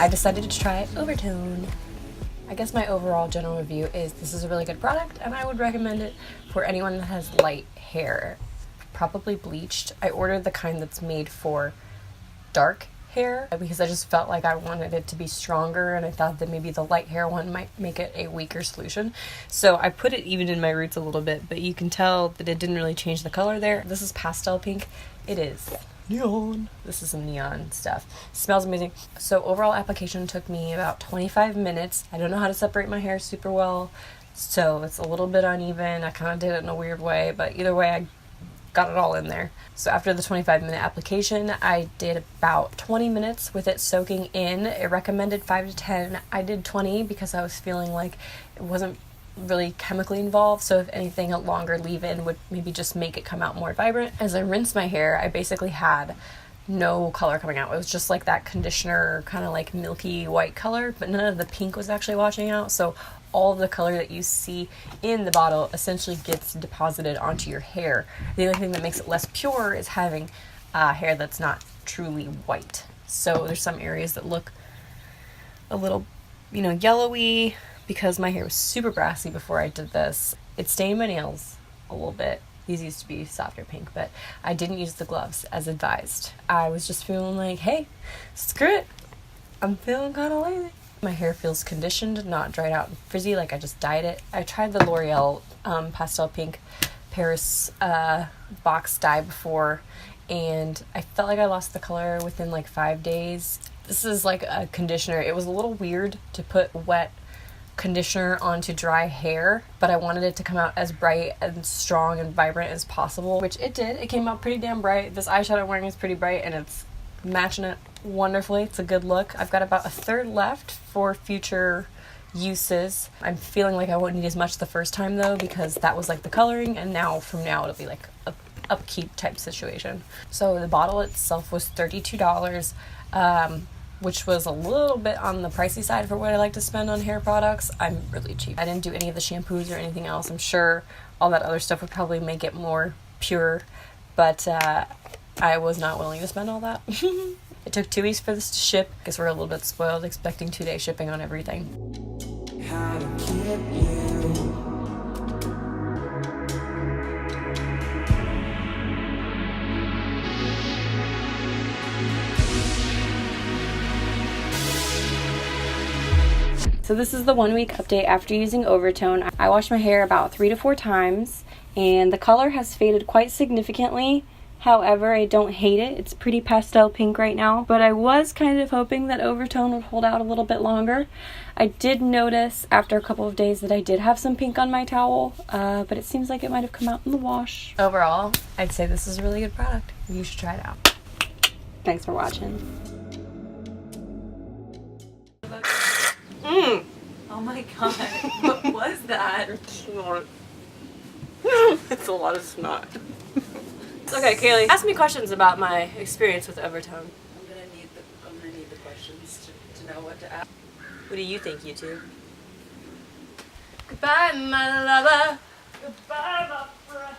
I decided to try Overtone. I guess my overall general review is this is a really good product and I would recommend it for anyone that has light hair, probably bleached. I ordered the kind that's made for dark hair because I just felt like I wanted it to be stronger and I thought that maybe the light hair one might make it a weaker solution. So I put it even in my roots a little bit, but you can tell that it didn't really change the color there. This is pastel pink. It is neon. This is some neon stuff. It smells amazing. So overall application took me about 25 minutes. I don't know how to separate my hair super well, so it's a little bit uneven. I kind of did it in a weird way, but either way I got it all in there. So after the 25-minute application, I did about 20 minutes with it soaking in. It recommended 5 to 10. I did 20 because I was feeling like it wasn't really chemically involved, so if anything, a longer leave-in would maybe just make it come out more vibrant. As I rinsed my hair, I basically had no color coming out. It was just like that conditioner kind of like milky white color, but none of the pink was actually washing out, so all of the color that you see in the bottle essentially gets deposited onto your hair. The only thing that makes it less pure is having hair that's not truly white. So there's some areas that look a little, yellowy because my hair was super brassy before I did this. It stained my nails a little bit. These used to be softer pink, but I didn't use the gloves as advised. I was just feeling like, hey, screw it. I'm feeling kind of lazy. My hair feels conditioned, not dried out and frizzy, like I just dyed it. I tried the L'Oreal Pastel Pink Paris box dye before, and I felt like I lost the color within like 5 days. This is like a conditioner. It was a little weird to put wet conditioner onto dry hair, but I wanted it to come out as bright and strong and vibrant as possible, which it did. It came out pretty damn bright. This eyeshadow I'm wearing is pretty bright and it's matching it wonderfully. It's a good look. I've got about a third left for future uses. I'm feeling like I won't need as much the first time though, because that was like the coloring, and from now it'll be like a upkeep type situation. So the bottle itself was $32, which was a little bit on the pricey side for what I like to spend on hair products. I'm really cheap. I didn't do any of the shampoos or anything else. I'm sure all that other stuff would probably make it more pure, but I was not willing to spend all that. It took 2 weeks for this to ship because we're a little bit spoiled expecting 2-day shipping on everything. How to keep you. So this is the 1 week update after using Overtone. I washed my hair about 3 to 4 times and the color has faded quite significantly. However, I don't hate it. It's pretty pastel pink right now, but I was kind of hoping that Overtone would hold out a little bit longer. I did notice after a couple of days that I did have some pink on my towel, but it seems like it might have come out in the wash. Overall, I'd say this is a really good product. You should try it out. Thanks for watching. Oh my god, what was that? It's a lot of snot. Okay, Kaylee, ask me questions about my experience with Overtone. I'm gonna need the questions to know what to ask. What do you think, you two? Goodbye, my lover. Goodbye, my friend.